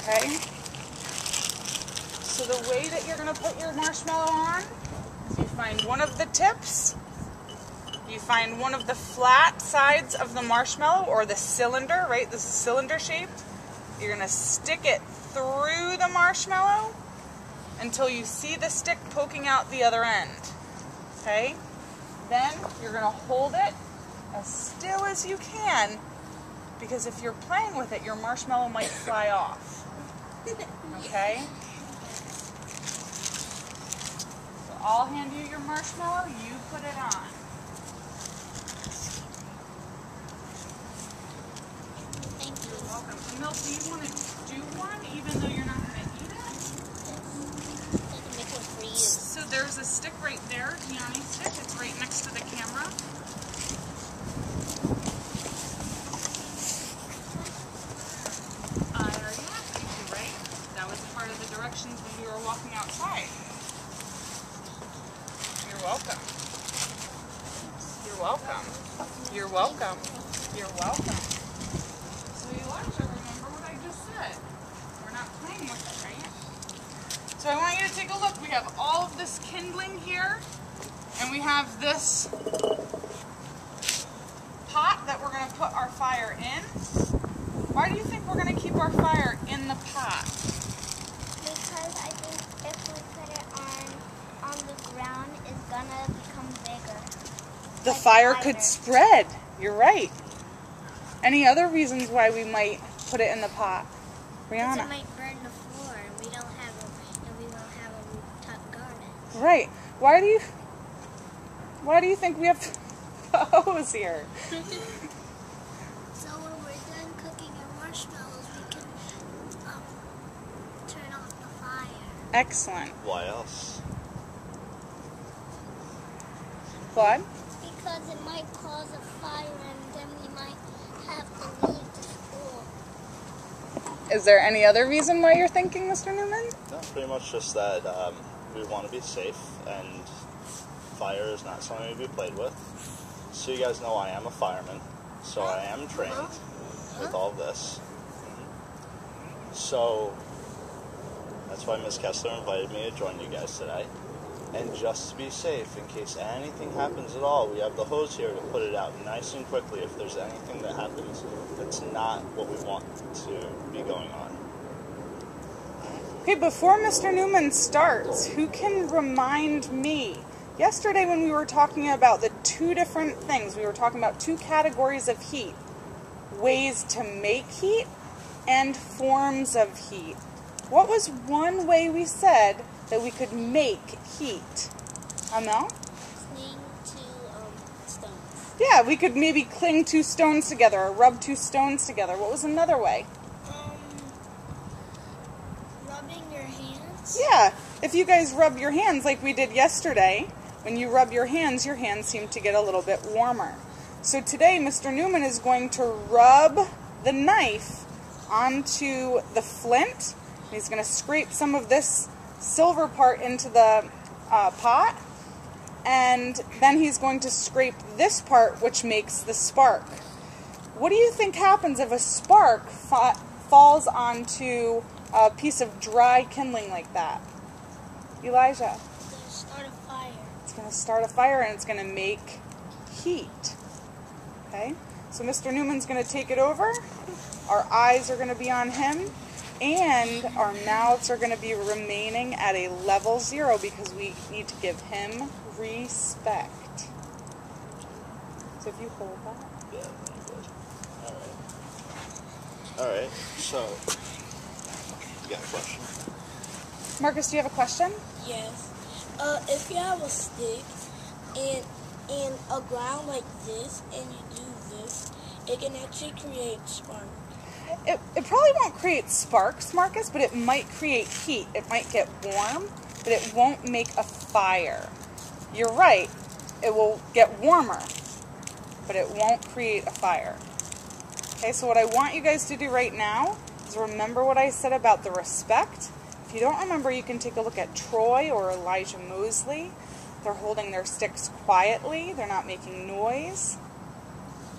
Okay? So the way that you're going to put your marshmallow on is you find one of the tips, you find one of the flat sides of the marshmallow, or the cylinder, right? This is cylinder shaped. You're going to stick it through the marshmallow until you see the stick poking out the other end. Okay? Then you're going to hold it as still as you can, because if you're playing with it, your marshmallow might fly off. Okay? So I'll hand you your marshmallow, you put it on. Thank you. You're welcome. Emil, do you want to do one even though you're not going to eat it? I can make one for you. So there's a stick right there, Gianni's stick. It's right next to the camera. I already asked you to, right? That was a part of the directions when we were walking outside. You're welcome. You're welcome. You're welcome. You're welcome. So Elijah, remember what I just said. We're not playing with it, right? So I want you to take a look. We have all of this kindling here, and we have this pot that we're going to put our fire in. Why do you think we're going to keep our fire in the pot? Because I think if we put it on the ground, it's gonna become bigger. The Like fire fire. could spread. You're right. Any other reasons why we might put it in the pot? Because Brianna? it might burn the floor, and we won't have a rooftop garden. Right. Why do you think we have the hose here? So when we're done cooking our marshmallows, we can turn off the fire. Excellent. Why else? Claude? Because it might cause a fire, and then we might have to leave the school. Is there any other reason why you're thinking, Mr. Newman? No, pretty much just that we want to be safe, and fire is not something to be played with. So you guys know I am a fireman, so I am trained with all this. So that's why Ms. Kessler invited me to join you guys today. And just to be safe, in case anything happens at all, we have the hose here to put it out nice and quickly if there's anything that happens that's not what we want to be going on. Okay, before Mr. Newman starts, who can remind me? Yesterday when we were talking about the two different things, we were talking about two categories of heat. Ways to make heat and forms of heat. What was one way we said that we could make heat? Amel? Cling to stones. Yeah, we could maybe cling two stones together or rub two stones together. What was another way? Rubbing your hands. Yeah, if you guys rub your hands like we did yesterday, when you rub your hands seem to get a little bit warmer. So today, Mr. Newman is going to rub the knife onto the flint. He's going to scrape some of this silver part into the pot, and then he's going to scrape this part, which makes the spark. What do you think happens if a spark falls onto a piece of dry kindling like that? Elijah? It's going to start a fire. It's going to start a fire, and it's going to make heat. Okay? So Mr. Newman's going to take it over. Our eyes are going to be on him, and our mouths are going to be remaining at a level 0 because we need to give him respect. So if you hold that. Yeah, pretty good. Alright, so, you got a question? Marcus, do you have a question? Yes. If you have a stick and a ground like this and you do this, it can actually create spark. It probably won't create sparks, Marcus, but it might create heat. It might get warm, but it won't make a fire. You're right. It will get warmer, but it won't create a fire. Okay, so what I want you guys to do right now is remember what I said about the respect. If you don't remember, you can take a look at Troy or Elijah Mosley. They're holding their sticks quietly. They're not making noise.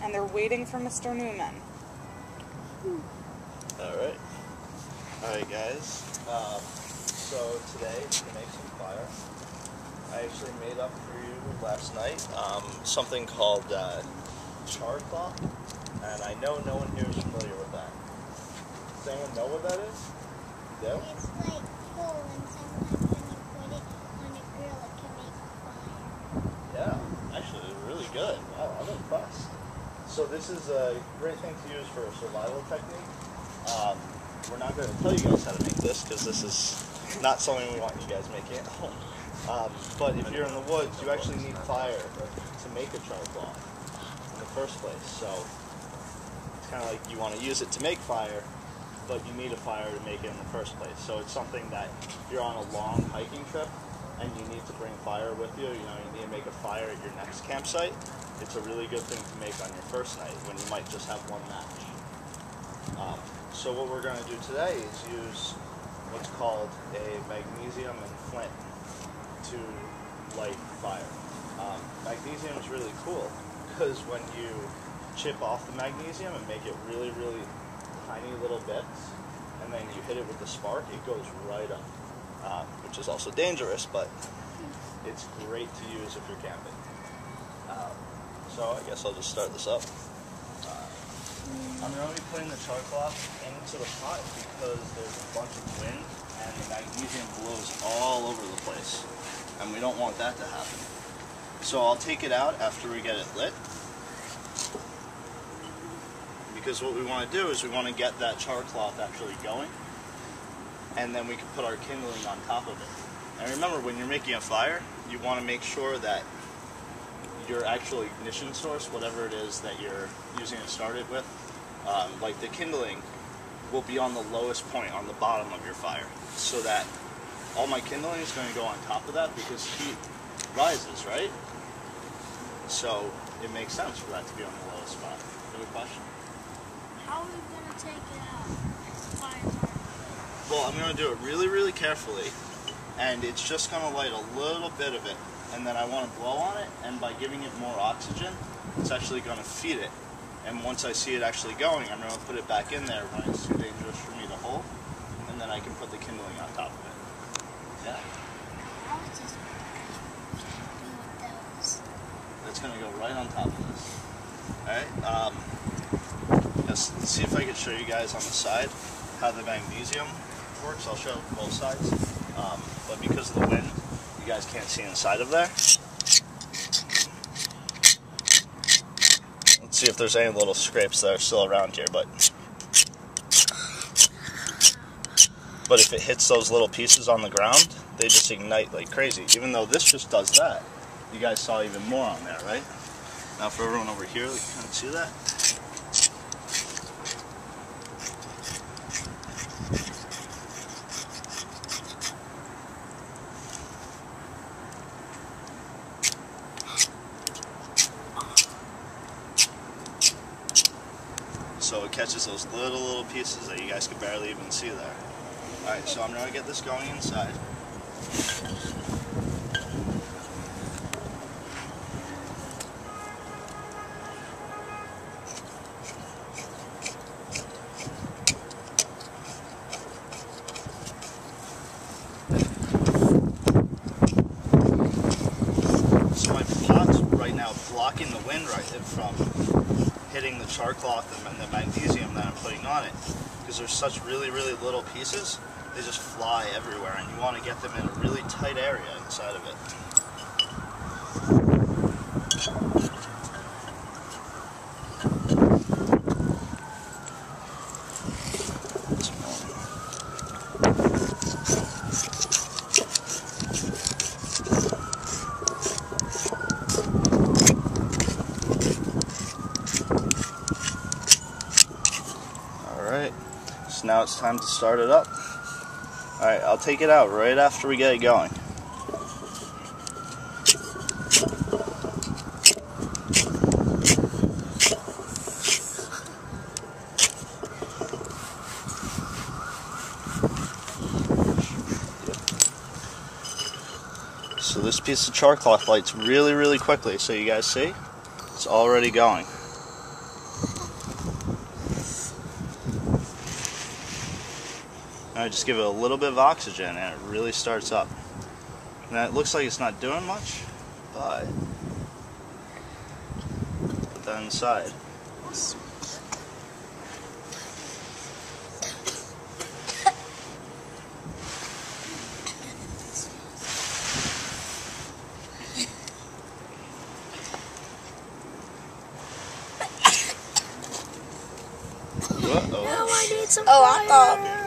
And they're waiting for Mr. Newman. Alright. Alright guys, so today to make some fire, I actually made up for you last night something called char cloth, and I know no one here is familiar with that. Does anyone know what that is? Yeah? It's like coal, and sometimes when you put it on a grill, it can make fire. Yeah, actually it's really good. Wow, I'm impressed. So this is a great thing to use for a survival technique. We're not going to tell you guys how to make this because this is not something we want you guys making at home. But if you're in the woods, you actually need fire to make a char cloth in the first place. So it's kind of like you want to use it to make fire, but you need a fire to make it in the first place. So it's something that if you're on a long hiking trip and you need to bring fire with you, you need to make a fire at your next campsite, it's a really good thing to make on your first night when you might just have one match. So what we're going to do today is use what's called a magnesium and flint to light fire. Magnesium is really cool because when you chip off the magnesium and make it really, really tiny little bits, and then you hit it with the spark, it goes right up, which is also dangerous, but it's great to use if you're camping. So I guess I'll just start this up. I'm going to be putting the char cloth into the pot because there's a bunch of wind and the magnesium blows all over the place, and we don't want that to happen. So I'll take it out after we get it lit, because what we want to do is we want to get that char cloth actually going, and then we can put our kindling on top of it. And remember, when you're making a fire, you want to make sure that your actual ignition source, whatever it is that you're using to start it with, like the kindling, will be on the lowest point on the bottom of your fire, so that all my kindling is going to go on top of that because heat rises, right? So it makes sense for that to be on the lowest spot. Good question. How are we going to take it out? Fire's already. Well, I'm going to do it really, really carefully, and it's just going to light a little bit of it, and then I want to blow on it, and by giving it more oxygen, it's actually going to feed it. And once I see it actually going, I'm going to put it back in there when it's too dangerous for me to hold, and then I can put the kindling on top of it. Yeah. I was just doing those. That's going to go right on top of this. Alright, let's see if I can show you guys on the side how the magnesium works. I'll show both sides, but because of the wind, you guys can't see inside of there. Let's see if there's any little scrapes that are still around here, but if it hits those little pieces on the ground, they just ignite like crazy, even though this just does that. You guys saw even more on there, right? Now for everyone over here, you can see that. So it catches those little pieces that you guys can barely even see there. Alright, so I'm going to get this going inside. So my pot's right now blocking the wind from hitting the char cloth and the magnesium that I'm putting on it, because there's such really little pieces, they just fly everywhere, and you want to get them in a really tight area inside of it. Alright, so now it's time to start it up. Alright, I'll take it out right after we get it going. So this piece of char cloth lights really quickly, so you guys see? It's already going. And I just give it a little bit of oxygen and it really starts up. Now it looks like it's not doing much, but put that inside.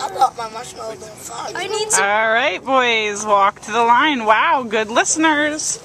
I thought my marshmallow was on fire. All right, boys, walk to the line. Wow, good listeners.